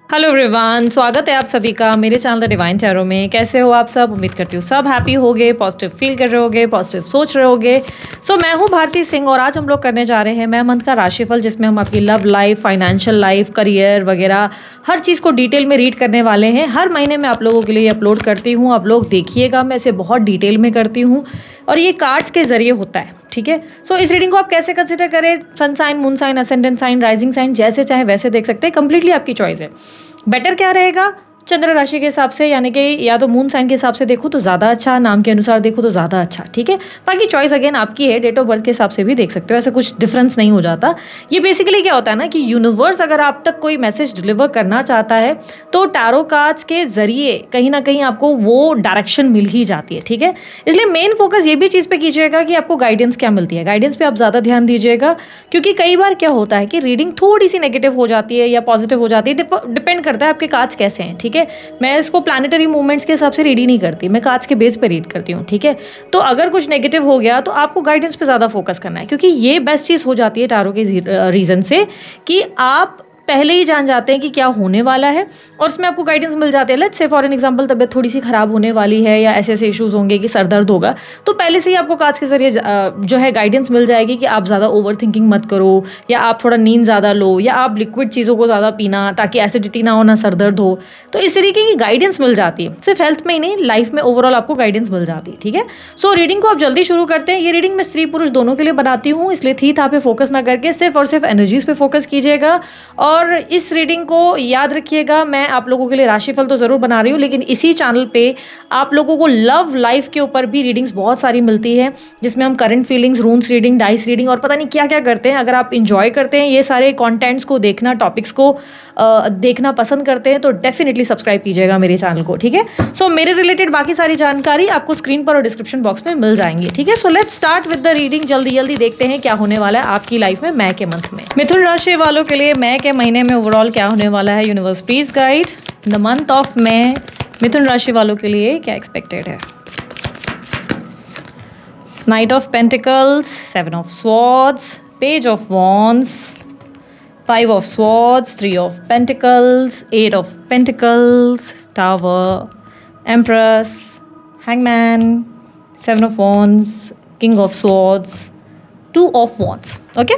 Hello everyone, स्वागत है आप सभी का मेरे चैनल द डिवाइन टैरो में। कैसे हो आप सब? उम्मीद करती हूँ सब हैप्पी होगे, पॉजिटिव फील कर रहे होगे, पॉजिटिव सोच रहे होगे। सो मैं हूँ भारती सिंह और आज हम लोग करने जा रहे हैं मैं मंथ का राशिफल, जिसमें हम आपकी love life, financial life, career वगैरह हर चीज़ को डिटेल में रीड करने वाले हैं। हर महीने मैं आप लोगों के लिए अपलोड करती हूँ, आप लोग देखिएगा, मैं इसे बहुत डिटेल में करती हूँ और ये कार्ड्स के जरिए होता है। ठीक है, सो इस रीडिंग को आप कैसे कंसिडर करें, sun sign, moon sign, ascendant sign, rising sign, जैसे चाहे वैसे देख सकते हैं, कंप्लीटली आपकी चॉइस है। बेटर क्या रहेगा, चंद्र राशि के हिसाब से, यानी कि या तो मून साइन के हिसाब से देखो तो ज़्यादा अच्छा, नाम के अनुसार देखो तो ज़्यादा अच्छा। ठीक है, बाकी चॉइस अगेन आपकी है, डेट ऑफ बर्थ के हिसाब से भी देख सकते हो, ऐसा कुछ डिफरेंस नहीं हो जाता। ये बेसिकली क्या होता है ना कि यूनिवर्स अगर आप तक कोई मैसेज डिलीवर करना चाहता है तो टैरो कार्ड्स के जरिए कहीं ना कहीं आपको वो डायरेक्शन मिल ही जाती है। ठीक है, इसलिए मेन फोकस ये भी चीज़ पे कीजिएगा कि आपको गाइडेंस क्या मिलती है, गाइडेंस पे आप ज़्यादा ध्यान दीजिएगा, क्योंकि कई बार क्या होता है कि रीडिंग थोड़ी सी नेगेटिव हो जाती है या पॉजिटिव हो जाती है, डिपेंड करता है आपके कार्ड्स कैसे हैं। ठीक है, मैं इसको प्लैनेटरी मूवमेंट्स के हिसाब से रीड ही नहीं करती, मैं कार्ड्स के बेस पे रीड करती हूँ। ठीक है, तो अगर कुछ नेगेटिव हो गया तो आपको गाइडेंस पे ज़्यादा फोकस करना है, क्योंकि ये बेस्ट चीज़ हो जाती है टैरो के रीज़न से कि आप पहले ही जान जाते हैं कि क्या होने वाला है और उसमें आपको गाइडेंस मिल जाती है। Let's say for an example तबीयत थोड़ी सी ख़राब होने वाली है या ऐसे ऐसे इश्यूज़ होंगे कि सर दर्द होगा, तो पहले से ही आपको कार्ड्स के जरिए जो है गाइडेंस मिल जाएगी कि आप ज़्यादा ओवर थिंकिंग मत करो, या आप थोड़ा नींद ज़्यादा लो, या आप लिक्विड चीज़ों को ज़्यादा पीना ताकि एसिडिटी ना हो, ना सर दर्द हो। तो इस तरीके की गाइडेंस मिल जाती है, सिर्फ हेल्थ में ही नहीं, लाइफ में ओवरऑल आपको गाइडेंस मिल जाती है। ठीक है, सो रीडिंग को आप जल्दी शुरू करते हैं। ये रीडिंग मैं स्त्री पुरुष दोनों के लिए बनाती हूँ, इसलिए थी था पे फोकस ना करके सिर्फ और सिर्फ एनर्जीज पे फोकस कीजिएगा। और इस रीडिंग को याद रखिएगा, मैं आप लोगों के लिए राशिफल तो ज़रूर बना रही हूँ, लेकिन इसी चैनल पे आप लोगों को लव लाइफ के ऊपर भी रीडिंग्स बहुत सारी मिलती है, जिसमें हम current feelings, रून्स reading, dice reading और पता नहीं क्या क्या करते हैं। अगर आप इंजॉय करते हैं ये सारे कंटेंट्स को देखना, टॉपिक्स को देखना पसंद करते हैं, तो डेफिनेटली सब्सक्राइब कीजिएगा मेरे चैनल को। ठीक है, सो मेरे रिलेटेड बाकी सारी जानकारी आपको स्क्रीन पर और डिस्क्रिप्शन बॉक्स में मिल जाएंगी। ठीक है, so let's start with the reading. जल्दी जल्दी देखते हैं क्या होने वाला है आपकी लाइफ में मई के मंथ में। मिथुन राशि वालों के लिए मई के महीने में ओवरऑल क्या होने वाला है, universe please guide the month of May. मिथुन राशि वालों के लिए क्या एक्सपेक्टेड है? Knight of pentacles, seven of swords, page of wands, five of swords, three of pentacles, eight of pentacles, tower, empress, hangman, seven of wands, king of swords, two of wands. Okay,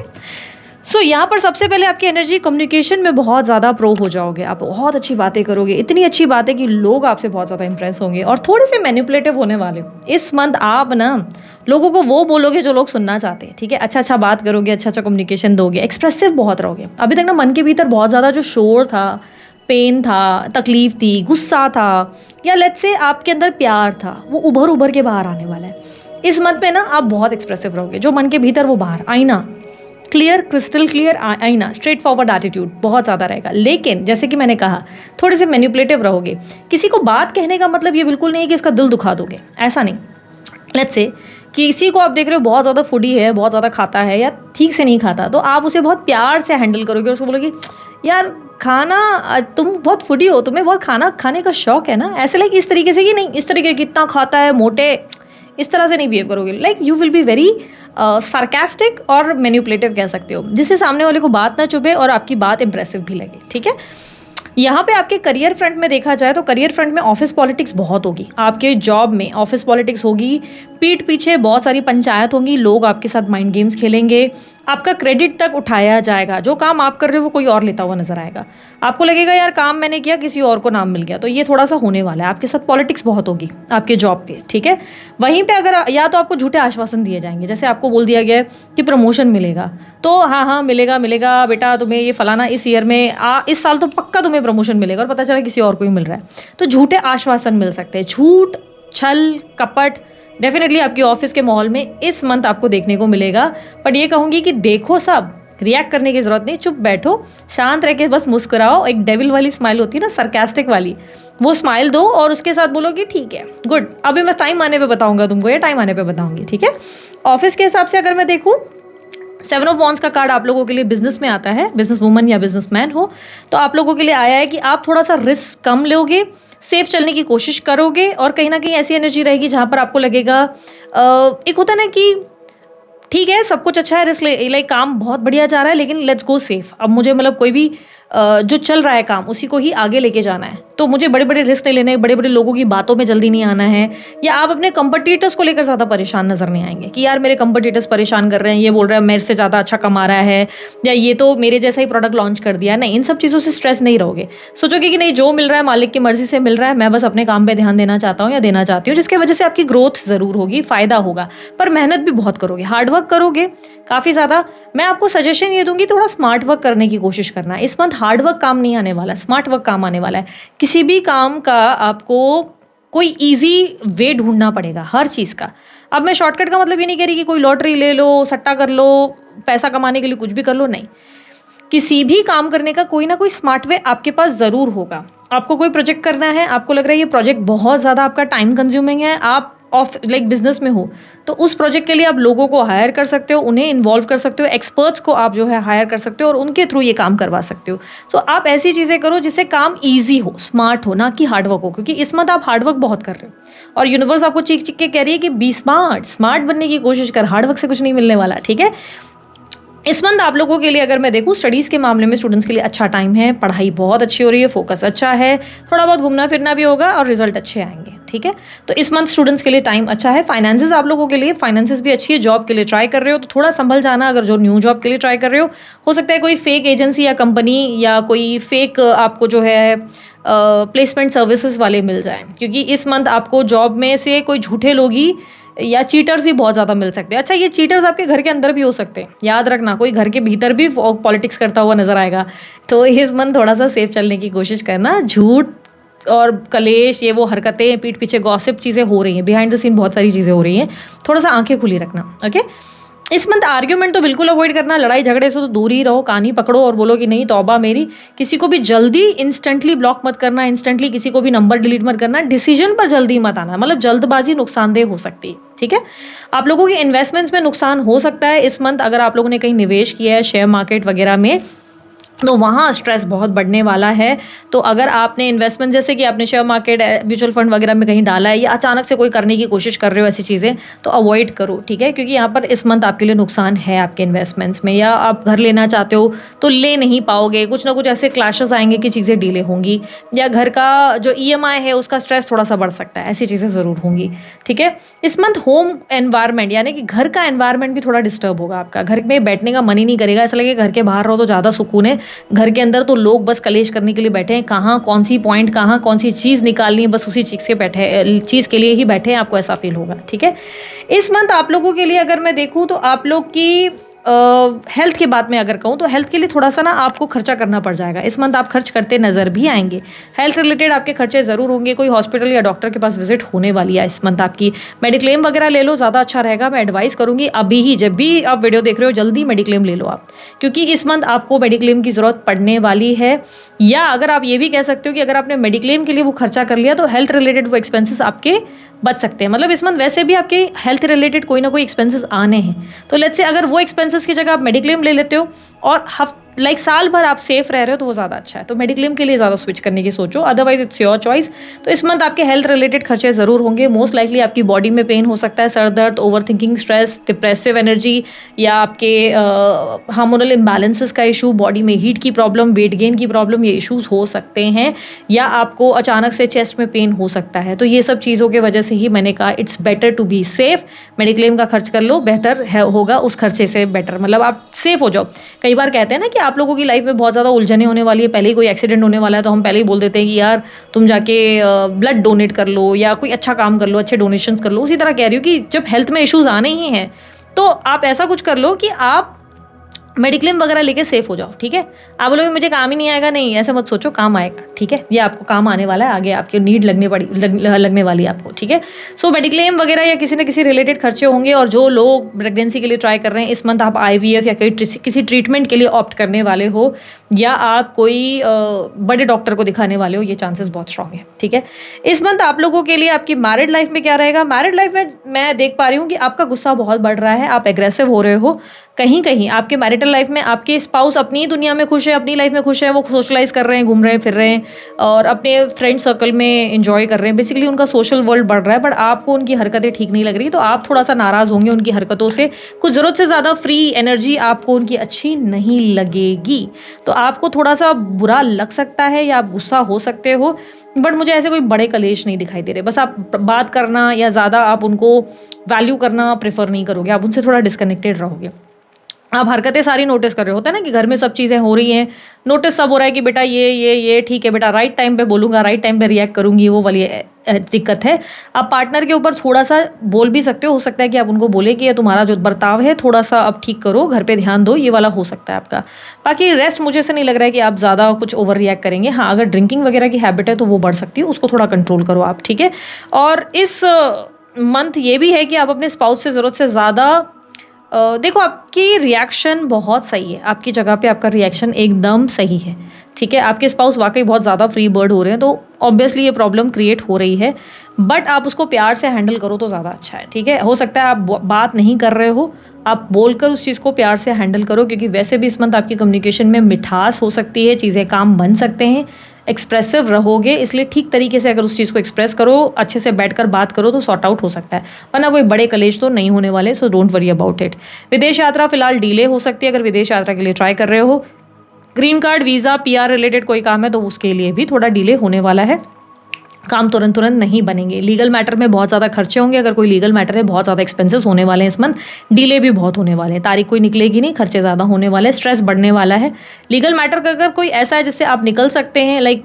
so यहाँ पर सबसे पहले आपकी energy communication में बहुत ज़्यादा pro हो जाओगे, आप बहुत अच्छी बातें करोगे, इतनी अच्छी बातें कि लोग आपसे बहुत ज़्यादा इंप्रेस होंगे और थोड़े से मैनिपुलेटिव होने वाले हो इस मंथ। आप ना लोगों को वो बोलोगे जो लोग सुनना चाहते हैं। ठीक है, अच्छा अच्छा बात करोगे, अच्छा अच्छा कम्युनिकेशन दोगे, एक्सप्रेसिव बहुत रहोगे। अभी तक ना मन के भीतर बहुत ज़्यादा जो शोर था, पेन था, तकलीफ थी, गुस्सा था, या लेट्स से आपके अंदर प्यार था, वो उभर उभर के बाहर आने वाला है इस मंथ पे ना। आप बहुत एक्सप्रेसिव रहोगे, जो मन के भीतर वो बाहर, आईना क्लियर, क्रिस्टल क्लियर आईना, स्ट्रेट फॉरवर्ड एटीट्यूड बहुत ज़्यादा रहेगा। लेकिन जैसे कि मैंने कहा, थोड़े से मैनिपुलेटिव रहोगे। किसी को बात कहने का मतलब ये बिल्कुल नहीं है कि उसका दिल दुखा दोगे, ऐसा नहीं। लेट्स से किसी को आप देख रहे हो बहुत ज़्यादा फूडी है, बहुत ज़्यादा खाता है या ठीक से नहीं खाता, तो आप उसे बहुत प्यार से हैंडल करोगे और उसको बोलोगे यार खाना, तुम बहुत फूडी हो, तुम्हें बहुत खाना खाने का शौक है ना, ऐसे लाइक इस तरीके से कि नहीं इस तरीके कितना खाता है, मोटे, इस तरह से नहीं बिहेव करोगे। Like you will be very sarcastic और मैनिपुलेटिव कह सकते हो, जिससे सामने वाले को बात ना चुभे और आपकी बात इंप्रेसिव भी लगे। ठीक है, यहाँ पे आपके करियर फ्रंट में देखा जाए तो करियर फ्रंट में ऑफिस पॉलिटिक्स बहुत होगी, आपके जॉब में ऑफिस पॉलिटिक्स होगी, पीठ पीछे बहुत सारी पंचायत होंगी, लोग आपके साथ माइंड गेम्स खेलेंगे, आपका क्रेडिट तक उठाया जाएगा, जो काम आप कर रहे हो वो कोई और लेता हुआ नजर आएगा, आपको लगेगा यार काम मैंने किया किसी और को नाम मिल गया, तो ये थोड़ा सा होने वाला है। आपके साथ पॉलिटिक्स बहुत होगी आपके जॉब पे। ठीक है, वहीं पे अगर या तो आपको झूठे आश्वासन दिए जाएंगे, जैसे आपको बोल दिया गया है कि प्रमोशन मिलेगा, तो हाँ हाँ मिलेगा मिलेगा बेटा, तुम्हें ये फलाना इस ईयर में इस साल तो पक्का तुम्हें प्रमोशन मिलेगा, और पता चला किसी और को ही मिल रहा है। तो झूठे आश्वासन मिल सकते हैं, झूठ, छल, कपट डेफिनेटली आपकी ऑफिस के माहौल में इस मंथ आपको देखने को मिलेगा। बट ये कहूँगी कि देखो, सब रिएक्ट करने की ज़रूरत नहीं, चुप बैठो, शांत रह के बस मुस्कुराओ, एक डेविल वाली स्माइल होती है ना, सरकास्टिक वाली, वो स्माइल दो और उसके साथ बोलो कि ठीक है, गुड, अभी मैं टाइम आने पे बताऊंगा तुमको, या टाइम आने पे बताऊंगी। ठीक है, ऑफिस के हिसाब से अगर मैं देखूँ, सेवन ऑफ वॉन्ड्स का कार्ड आप लोगों के लिए बिजनेस में आता है, बिजनेस वूमन या बिजनेसमैन हो तो आप लोगों के लिए आया है कि आप थोड़ा सा रिस्क कम लोगे, सेफ चलने की कोशिश करोगे, और कहीं ना कहीं ऐसी एनर्जी रहेगी जहाँ पर आपको लगेगा एक होता है ना कि ठीक है सब कुछ अच्छा है, रिस्क लाइक काम बहुत बढ़िया जा रहा है, लेकिन लेट्स गो सेफ। अब मुझे मतलब कोई भी जो चल रहा है काम उसी को ही आगे लेके जाना है। तो मुझे बड़े बड़े रिस्क नहीं लेने, बड़े बड़े लोगों की बातों में जल्दी नहीं आना है, या आप अपने कंपटीटर्स को लेकर ज़्यादा परेशान नजर नहीं आएंगे कि यार मेरे कंपटीटर्स परेशान कर रहे हैं, ये बोल रहा है मेरे से ज़्यादा अच्छा कमा रहा है, या ये तो मेरे जैसा ही प्रोडक्ट लॉन्च कर दिया। नहीं, इन सब चीज़ों से स्ट्रेस नहीं रहोगे। सोचोगे कि नहीं, जो मिल रहा है मालिक की मर्जी से मिल रहा है, मैं बस अपने काम पे ध्यान देना चाहता हूँ या देना चाहती हूँ, जिसकी वजह से आपकी ग्रोथ ज़रूर होगी, फ़ायदा होगा, पर मेहनत भी बहुत करोगे, हार्डवर्क करोगे काफ़ी ज़्यादा। मैं आपको सजेशन ये दूंगी, थोड़ा स्मार्ट वर्क करने की कोशिश करना। इस मंथ हार्ड वर्क काम नहीं आने वाला, स्मार्ट वर्क काम आने वाला है। किसी भी काम का आपको कोई इजी वे ढूंढना पड़ेगा हर चीज़ का। अब मैं शॉर्टकट का मतलब ये नहीं कह रही कि कोई लॉटरी ले लो, सट्टा कर लो, पैसा कमाने के लिए कुछ भी कर लो, नहीं। किसी भी काम करने का कोई ना कोई स्मार्ट वे आपके पास ज़रूर होगा। आपको कोई प्रोजेक्ट करना है, आपको लग रहा है ये प्रोजेक्ट बहुत ज़्यादा आपका टाइम कंज्यूमिंग है, आप बिजनेस में हो, तो उस प्रोजेक्ट के लिए आप लोगों को हायर कर सकते हो, उन्हें इन्वॉल्व कर सकते हो, एक्सपर्ट्स को आप जो है हायर कर सकते हो और उनके थ्रू ये काम करवा सकते हो। सो आप ऐसी चीज़ें करो जिससे काम ईजी हो, स्मार्ट हो, ना कि हार्डवर्क हो, क्योंकि इस मंथ आप हार्डवर्क बहुत कर रहे हो और यूनिवर्स आपको चीख चीख के कह रही है कि बी स्मार्ट बनने की कोशिश कर, हार्डवर्क से कुछ नहीं मिलने वाला, ठीक है। इस मंथ आप लोगों के लिए अगर मैं देखूँ स्टडीज़ के मामले में स्टूडेंट्स के लिए अच्छा टाइम है, पढ़ाई बहुत अच्छी हो रही है, फोकस अच्छा है, थोड़ा बहुत घूमना फिरना भी होगा और रिजल्ट अच्छे आएंगे, ठीक है। तो इस मंथ स्टूडेंट्स के लिए टाइम अच्छा है। फाइनेंसेस आप लोगों के लिए, फाइनेंसेस भी अच्छी है। जॉब के लिए ट्राई कर रहे हो तो थोड़ा संभल जाना, अगर जो न्यू जॉब के लिए ट्राई कर रहे हो सकता है कोई फेक एजेंसी या कंपनी या कोई फेक आपको जो है प्लेसमेंट सर्विसेज वाले मिल जाए, क्योंकि इस मंथ आपको जॉब में से कोई झूठे लोग ही या चीटर्स ही बहुत ज़्यादा मिल सकते हैं। अच्छा, ये चीटर्स आपके घर के अंदर भी हो सकते हैं, याद रखना, कोई घर के भीतर भी पॉलिटिक्स करता हुआ नजर आएगा। तो इस मंथ थोड़ा सा सेफ चलने की कोशिश करना। झूठ और कलेश, ये वो हरकतें, पीठ पीछे गॉसिप चीज़ें हो रही हैं, बिहाइंड द सीन बहुत सारी चीज़ें हो रही हैं, थोड़ा सा आंखें खुली रखना, ओके। इस मंथ आर्ग्यूमेंट तो बिल्कुल अवॉइड करना, लड़ाई झगड़े से तो दूर ही रहो, कान ही पकड़ो और बोलो कि नहीं तौबा मेरी। किसी को भी जल्दी इंस्टेंटली ब्लॉक मत करना, इंस्टेंटली किसी को भी नंबर डिलीट मत करना, डिसीजन पर जल्दी मत आना, मतलब जल्दबाजी नुकसानदेह हो सकती है, ठीक है। आप लोगों के इन्वेस्टमेंट्स में नुकसान हो सकता है इस मंथ। अगर आप लोगों ने कहीं निवेश किया है शेयर मार्केट वगैरह में, तो वहाँ स्ट्रेस बहुत बढ़ने वाला है। तो अगर आपने इन्वेस्टमेंट, जैसे कि आपने शेयर मार्केट, म्यूचुअल फंड वगैरह में कहीं डाला है या अचानक से कोई करने की कोशिश कर रहे हो ऐसी चीज़ें, तो अवॉइड करो, ठीक है, क्योंकि यहाँ पर इस मंथ आपके लिए नुकसान है आपके इन्वेस्टमेंट्स में। या आप घर लेना चाहते हो तो ले नहीं पाओगे, कुछ ना कुछ ऐसे क्लैशेस आएंगे कि चीज़ें डिले होंगी, या घर का जो EMI है उसका स्ट्रेस थोड़ा सा बढ़ सकता है, ऐसी चीज़ें ज़रूर होंगी, ठीक है। इस मंथ होम एनवायरनमेंट यानी कि घर का एनवायरनमेंट भी थोड़ा डिस्टर्ब होगा आपका। घर में बैठने का मन ही नहीं करेगा, ऐसा लगेगा घर के बाहर रहो तो ज़्यादा सुकून है, घर के अंदर तो लोग बस कलेश करने के लिए बैठे हैं, कहाँ कौन सी पॉइंट, कहाँ कौन सी चीज़ निकालनी है, बस उसी चीज़ के लिए ही बैठे हैं, आपको ऐसा फील होगा, ठीक है। इस मंथ आप लोगों के लिए अगर मैं देखूँ तो आप लोग की हेल्थ के बात में अगर कहूँ तो हेल्थ के लिए थोड़ा सा ना आपको खर्चा करना पड़ जाएगा। इस मंथ आप खर्च करते नज़र भी आएंगे, हेल्थ रिलेटेड आपके खर्चे ज़रूर होंगे। कोई हॉस्पिटल या डॉक्टर के पास विजिट होने वाली है इस मंथ आपकी। मेडिक्लेम वगैरह ले लो, ज़्यादा अच्छा रहेगा। मैं एडवाइस करूँगी अभी ही, जब भी आप वीडियो देख रहे हो जल्दी मेडिक्लेम ले लो आप, क्योंकि इस मंथ आपको मेडिक्लेम की ज़रूरत पड़ने वाली है। या अगर आप ये भी कह सकते हो कि अगर आपने मेडिक्लेम के लिए वो खर्चा कर लिया तो हेल्थ रिलेटेड वो एक्सपेंसेस आपके बच सकते हैं। मतलब इस मंथ वैसे भी आपके हेल्थ रिलेटेड कोई ना कोई एक्सपेंसेस आने हैं, तो लेट्स से अगर वो एक्सपेंसेस की जगह आप मेडिक्लेम ले लेते हो और साल भर आप सेफ रह रहे हो तो वो ज़्यादा अच्छा है। तो मेडिक्लेम के लिए ज़्यादा स्विच करने की सोचो, अदरवाइज इट्स योर चॉइस। तो इस मंथ आपके हेल्थ रिलेटेड खर्चे ज़रूर होंगे। मोस्ट लाइकली आपकी बॉडी में पेन हो सकता है, सर दर्द, over thinking, stress, depressive energy, या आपके हार्मोनल इम्बैलेंसेस का इशू, बॉडी में हीट की प्रॉब्लम, वेट गेन की प्रॉब्लम, ये इशूज़ हो सकते हैं। या आपको अचानक से चेस्ट में पेन हो सकता है। तो ये सब चीज़ों की वजह से ही मैंने कहा it's better to be safe. Mediclaim का खर्च कर लो, बेहतर होगा उस खर्चे से बेटर, मतलब आप सेफ हो जाओ। कई बार कहते हैं ना कि आप लोगों की लाइफ में बहुत ज़्यादा उलझने होने वाली है, पहले ही कोई एक्सीडेंट होने वाला है तो हम पहले ही बोल देते हैं कि यार तुम जाके ब्लड डोनेट कर लो या कोई अच्छा काम कर लो, अच्छे डोनेशंस कर लो। उसी तरह कह रही हूँ कि जब हेल्थ में इश्यूज आने ही हैं तो आप ऐसा कुछ कर लो कि आप मेडिक्लेम वगैरह लेके सेफ हो जाओ, ठीक है। आप बोलोगे मुझे काम ही नहीं आएगा, नहीं ऐसे मत सोचो, काम आएगा, ठीक है। ये आपको काम आने वाला है, आगे आपकी नीड लगने वाली है आपको, ठीक है। सो मेडिक्लेम वगैरह या किसी न किसी रिलेटेड खर्चे होंगे। और जो लोग प्रेगनेंसी के लिए ट्राई कर रहे हैं इस मंथ, आप IVF या किसी ट्रीटमेंट के लिए ऑप्ट करने वाले हो, या आप कोई बड़े डॉक्टर को दिखाने वाले हो, ये चांसेस बहुत स्ट्रांग है, ठीक है। इस मंथ आप लोगों के लिए आपकी मैरिड लाइफ में क्या रहेगा? मैरिड लाइफ में मैं देख पा रही हूँ कि आपका गुस्सा बहुत बढ़ रहा है, आप एग्रेसिव हो रहे हो, कहीं कहीं आपके मैरिड मैरिटल लाइफ में आपके स्पाउस अपनी दुनिया में खुश है, अपनी लाइफ में खुश है, वो सोशलाइज कर रहे हैं, घूम रहे हैं, फिर रहे हैं और अपने फ्रेंड सर्कल में इंजॉय कर रहे हैं, बेसिकली उनका सोशल वर्ल्ड बढ़ रहा है, बट आपको उनकी हरकतें ठीक नहीं लग रही, तो आप थोड़ा सा नाराज़ होंगे उनकी हरकतों से। कुछ ज़रूरत से ज़्यादा फ्री एनर्जी आपको उनकी अच्छी नहीं लगेगी, तो आपको थोड़ा सा बुरा लग सकता है या आप गुस्सा हो सकते हो, बट मुझे ऐसे कोई बड़े कलेश नहीं दिखाई दे रहे। बस आप बात करना या ज़्यादा आप उनको वैल्यू करना प्रेफर नहीं करोगे, आप उनसे थोड़ा डिस्कनेक्टेड रहोगे। आप हरकतें सारी नोटिस कर रहे होते हैं ना कि घर में सब चीज़ें हो रही हैं, नोटिस सब हो रहा है कि बेटा ये ठीक है बेटा, राइट टाइम पे बोलूँगा, राइट टाइम पे रिएक्ट करूँगी, वो वाली दिक्कत है। आप पार्टनर के ऊपर थोड़ा सा बोल भी सकते हो सकता है कि आप उनको बोले कि ये तुम्हारा जो बर्ताव है थोड़ा सा अब ठीक करो, घर पे ध्यान दो, ये वाला हो सकता है आपका। बाकी रेस्ट मुझे से नहीं लग रहा है कि आप ज़्यादा कुछ ओवर रिएक्ट करेंगे। हाँ, अगर ड्रिंकिंग वगैरह की हैबिट है तो वो बढ़ सकती है, उसको थोड़ा कंट्रोल करो आप, ठीक है। और इस मंथ ये भी है कि आप अपने स्पाउस से ज़रूरत से ज़्यादा देखो, आपकी रिएक्शन बहुत सही है, आपकी जगह पे आपका रिएक्शन एकदम सही है, ठीक है। आपके स्पाउस वाकई बहुत ज़्यादा फ्री बर्ड हो रहे हैं, तो ऑब्वियसली ये प्रॉब्लम क्रिएट हो रही है, बट आप उसको प्यार से हैंडल करो तो ज़्यादा अच्छा है, ठीक है। हो सकता है आप बात नहीं कर रहे हो, आप बोलकर उस चीज़ को प्यार से हैंडल करो, क्योंकि वैसे भी इस मंथ आपकी कम्युनिकेशन में मिठास हो सकती है, चीज़ें काम बन सकते हैं, एक्सप्रेसिव रहोगे, इसलिए ठीक तरीके से अगर उस चीज़ को एक्सप्रेस करो, अच्छे से बैठकर बात करो तो सॉर्ट आउट हो सकता है, वरना कोई बड़े कलेश तो नहीं होने वाले, so don't worry about it. विदेश यात्रा फिलहाल डिले हो सकती है, अगर विदेश यात्रा के लिए ट्राई कर रहे हो, green card, visa, PR related कोई काम है तो उसके लिए भी थोड़ा डिले होने वाला है, काम तुरंत नहीं बनेंगे। लीगल मैटर में बहुत ज़्यादा खर्चे होंगे, अगर कोई लीगल मैटर है बहुत ज़्यादा एक्सपेंसेस होने वाले हैं इस मंथ, डिले भी बहुत होने वाले हैं, तारीख कोई निकलेगी नहीं, खर्चे ज़्यादा होने वाले हैं, स्ट्रेस बढ़ने वाला है। लीगल मैटर का अगर कोई ऐसा है जिससे आप निकल सकते हैं, like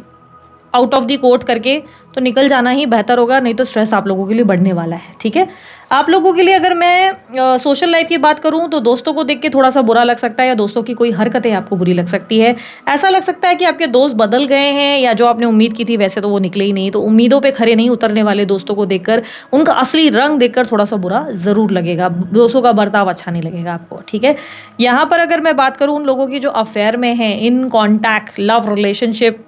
out of the court करके, तो निकल जाना ही बेहतर होगा, नहीं तो स्ट्रेस आप लोगों के लिए बढ़ने वाला है, ठीक है। आप लोगों के लिए अगर मैं सोशल लाइफ की बात करूं तो दोस्तों को देख के थोड़ा सा बुरा लग सकता है, या दोस्तों की कोई हरकतें आपको बुरी लग सकती है। ऐसा लग सकता है कि आपके दोस्त बदल गए हैं, या जो आपने उम्मीद की थी वैसे तो वो निकले ही नहीं, तो उम्मीदों पे खरे नहीं उतरने वाले दोस्तों को देखकर, उनका असली रंग देखकर थोड़ा सा बुरा ज़रूर लगेगा, दोस्तों का बर्ताव अच्छा नहीं लगेगा आपको, ठीक है। यहाँ पर अगर मैं बात करूँ उन लोगों की जो अफेयर में है, इन कॉन्टैक्ट लव रिलेशनशिप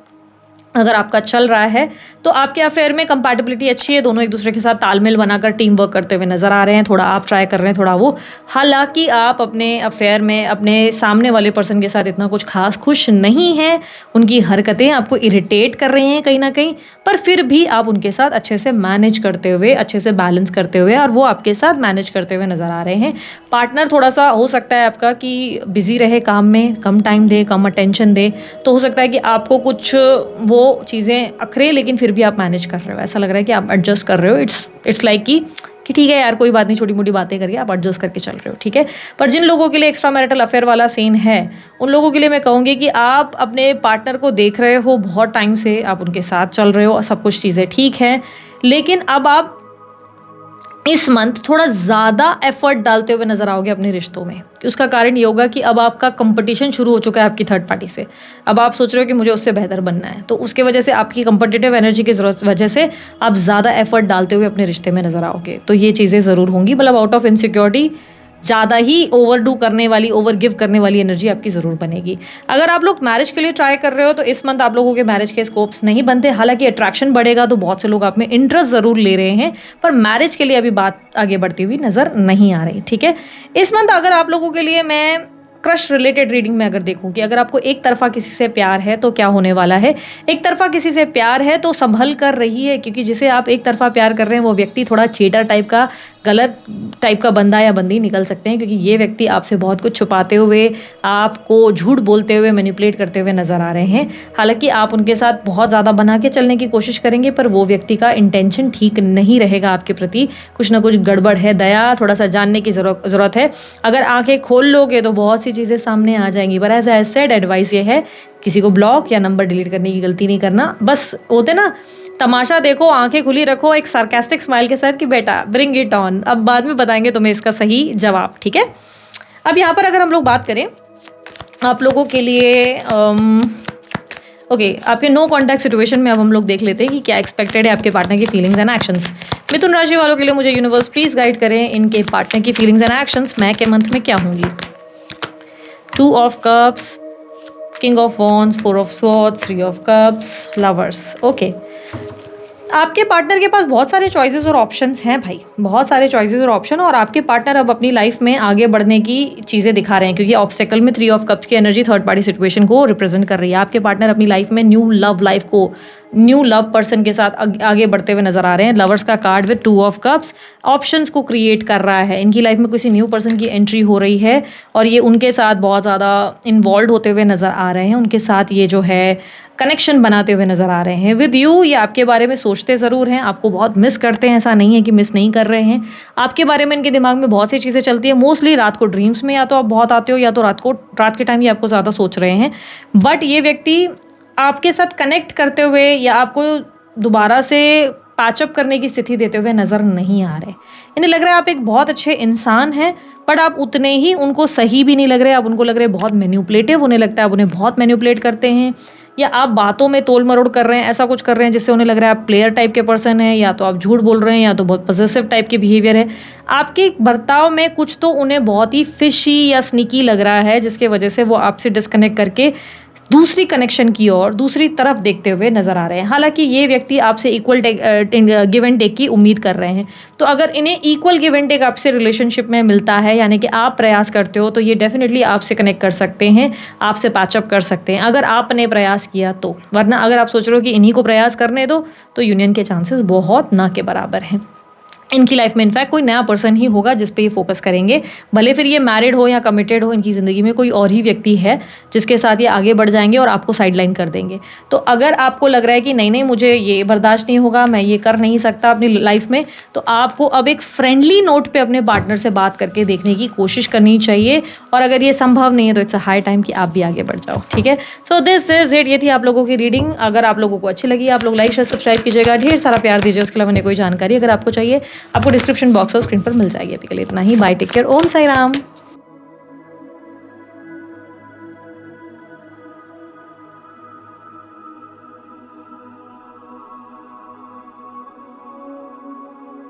अगर आपका चल रहा है, तो आपके अफेयर में कंपैटिबिलिटी अच्छी है, दोनों एक दूसरे के साथ तालमेल बनाकर टीम वर्क करते हुए नजर आ रहे हैं, थोड़ा आप ट्राई कर रहे हैं, थोड़ा वो। हालांकि आप अपने अफेयर में अपने सामने वाले पर्सन के साथ इतना कुछ खास खुश नहीं हैं, उनकी हरकतें आपको इरिटेट कर रही हैं कहीं ना कहीं, पर फिर भी आप उनके साथ अच्छे से मैनेज करते हुए, अच्छे से बैलेंस करते हुए, और वो आपके साथ मैनेज करते हुए नजर आ रहे हैं। पार्टनर थोड़ा सा हो सकता है आपका कि बिजी रहे काम में, कम टाइम दे, कम अटेंशन दे, तो हो सकता है कि आपको कुछ वो चीज़ें अखरे, लेकिन फिर भी आप मैनेज कर रहे हो, ऐसा लग रहा है कि आप एडजस्ट कर रहे हो। इट्स लाइक कि ठीक है यार, कोई बात नहीं, छोटी मोटी बातें करके आप एडजस्ट करके चल रहे हो, ठीक है। पर जिन लोगों के लिए एक्स्ट्रा मैरिटल अफेयर वाला सीन है, उन लोगों के लिए मैं कहूँगी कि आप अपने पार्टनर को देख रहे हो, बहुत टाइम से आप उनके साथ चल रहे हो, सब कुछ चीज़ें ठीक हैं, लेकिन अब आप इस मंथ थोड़ा ज़्यादा एफर्ट डालते हुए नजर आओगे अपने रिश्तों में। उसका कारण ये होगा कि अब आपका कंपटीशन शुरू हो चुका है आपकी थर्ड पार्टी से, अब आप सोच रहे हो कि मुझे उससे बेहतर बनना है, तो उसके वजह से आपकी कंपटीटिव एनर्जी की वजह से आप ज़्यादा एफर्ट डालते हुए अपने रिश्ते में नजर आओगे, तो ये चीज़ें ज़रूर होंगी। मतलब आउट ऑफ इनसिक्योरिटी ज़्यादा ही ओवरडू करने वाली, ओवर गिव करने वाली एनर्जी आपकी ज़रूर बनेगी। अगर आप लोग मैरिज के लिए ट्राई कर रहे हो तो इस मंथ आप लोगों के मैरिज के स्कोप्स नहीं बनते, हालांकि अट्रैक्शन बढ़ेगा तो बहुत से लोग आप में इंटरेस्ट ज़रूर ले रहे हैं, पर मैरिज के लिए अभी बात आगे बढ़ती हुई नज़र नहीं आ रही, ठीक है। इस मंथ अगर आप लोगों के लिए मैं क्रश रिलेटेड रीडिंग में अगर देखूं कि अगर आपको एक तरफा किसी से प्यार है तो क्या होने वाला है। एक तरफा किसी से प्यार है तो संभल कर रही है, क्योंकि जिसे आप एक तरफा प्यार कर रहे हैं वो व्यक्ति थोड़ा चीटर टाइप का, गलत टाइप का बंदा या बंदी निकल सकते हैं, क्योंकि ये व्यक्ति आपसे बहुत कुछ छुपाते हुए, आपको झूठ बोलते हुए, मैनिपुलेट करते हुए नजर आ रहे हैं। हालांकि आप उनके साथ बहुत ज़्यादा बना के चलने की कोशिश करेंगे, पर वो व्यक्ति का इंटेंशन ठीक नहीं रहेगा आपके प्रति, कुछ ना कुछ गड़बड़ है, दया थोड़ा सा जानने की ज़रूरत है। अगर आंखें खोल लोगे तो बहुत सी चीज़ें सामने आ जाएंगी, पर एज आई सेड एडवाइस ये है, किसी को ब्लॉक या नंबर डिलीट करने की गलती नहीं करना। बस होते ना, तमाशा देखो, आंखें खुली रखो एक सार्कास्टिक स्माइल के साथ कि बेटा ब्रिंग इट ऑन, अब बाद में बताएंगे तुम्हें इसका सही जवाब, ठीक है। अब यहाँ पर अगर हम लोग बात करें आप लोगों के लिए ओके, आपके नो कॉन्टैक्ट सिचुएशन में अब हम लोग देख लेते हैं कि क्या एक्सपेक्टेड है आपके पार्टनर की फीलिंग्स एंड एक्शंस। मिथुन राशि वालों के लिए मुझे यूनिवर्स प्लीज गाइड करें, इनके पार्टनर की फीलिंग्स एंड एक्शंस मैं के मंथ में क्या होंगी। 2 of cups, king of wands, 4 of swords, 3 of cups, lovers. Okay, आपके पार्टनर के पास बहुत सारे चॉइसेस और ऑप्शंस हैं भाई, बहुत सारे चॉइसेस और ऑप्शन, और आपके पार्टनर अब अपनी लाइफ में आगे बढ़ने की चीज़ें दिखा रहे हैं, क्योंकि ऑब्स्टेकल में 3 ऑफ कप्स की एनर्जी थर्ड पार्टी सिचुएशन को रिप्रेजेंट कर रही है। आपके पार्टनर अपनी लाइफ में न्यू लव लाइफ को, न्यू लव पर्सन के साथ आगे बढ़ते हुए नजर आ रहे हैं। लवर्स का card with 2 of cups options को क्रिएट कर रहा है। इनकी लाइफ में किसी न्यू पर्सन की एंट्री हो रही है और ये उनके साथ बहुत ज़्यादा इन्वॉल्व होते हुए नज़र आ रहे हैं। उनके साथ ये जो है कनेक्शन बनाते हुए नज़र आ रहे हैं। विद यू ये आपके बारे में सोचते ज़रूर हैं, आपको बहुत मिस करते हैं, ऐसा नहीं है कि मिस नहीं कर रहे हैं। आपके बारे में इनके दिमाग में बहुत सी चीज़ें चलती हैं, मोस्टली रात को ड्रीम्स में या तो आप बहुत आते हो या तो रात के टाइम ये आपको ज़्यादा सोच रहे हैं। बट ये व्यक्ति आपके साथ कनेक्ट करते हुए या आपको दोबारा से पैचअप करने की स्थिति देते हुए नज़र नहीं आ रहे। इन्हें लग रहा है आप एक बहुत अच्छे इंसान हैं, बट आप उतने ही उनको सही भी नहीं लग रहे। आप उनको लग रहे बहुत मैन्युपुलेटिव, उन्हें लगता है आप उन्हें बहुत मैन्युपुलेट करते हैं, या आप बातों में तोल मरोड़ कर रहे हैं, ऐसा कुछ कर रहे हैं जिससे उन्हें लग रहा है आप प्लेयर टाइप के पर्सन हैं, या तो आप झूठ बोल रहे हैं, या तो बहुत पॉसेसिव टाइप के बिहेवियर है। आपके बर्ताव में कुछ तो उन्हें बहुत ही फिशी या स्नीकी लग रहा है, जिसके वजह से वो आपसे डिस्कनेक्ट करके दूसरी कनेक्शन की ओर, दूसरी तरफ देखते हुए नजर आ रहे हैं। हालांकि ये व्यक्ति आपसे इक्वल गिव एंड टेक की उम्मीद कर रहे हैं, तो अगर इन्हें इक्वल गिव एंड टेक आपसे रिलेशनशिप में मिलता है, यानी कि आप प्रयास करते हो, तो ये डेफिनेटली आपसे कनेक्ट कर सकते हैं, आपसे पैचअप कर सकते हैं अगर आपने प्रयास किया तो। वरना अगर आप सोच रहे हो कि इन्हीं को प्रयास करने दो, तो यूनियन के चांसेस बहुत ना के बराबर हैं। इनकी लाइफ में इनफैक्ट कोई नया पर्सन ही होगा जिस पे ये फोकस करेंगे, भले फिर ये मैरिड हो या कमिटेड हो, इनकी ज़िंदगी में कोई और ही व्यक्ति है जिसके साथ ये आगे बढ़ जाएंगे और आपको साइडलाइन कर देंगे। तो अगर आपको लग रहा है कि नहीं नहीं मुझे ये बर्दाश्त नहीं होगा, मैं ये कर नहीं सकता अपनी लाइफ में, तो आपको अब एक फ्रेंडली नोट पे अपने पार्टनर से बात करके देखने की कोशिश करनी चाहिए। और अगर ये संभव नहीं है तो इट्स अ हाई टाइम कि आप भी आगे बढ़ जाओ, ठीक है। सो दिस इज इट, ये थी आप लोगों की रीडिंग। अगर आप लोगों को अच्छी लगी, आप लोग लाइक शेयर सब्सक्राइब कीजिएगा, ढेर सारा प्यार दीजिए। उसके अलावा कोई जानकारी अगर आपको चाहिए, आपको डिस्क्रिप्शन बॉक्स और स्क्रीन पर मिल जाएगी। अभी के लिए इतना ही, बाय, टेक केयर, ओम साई राम।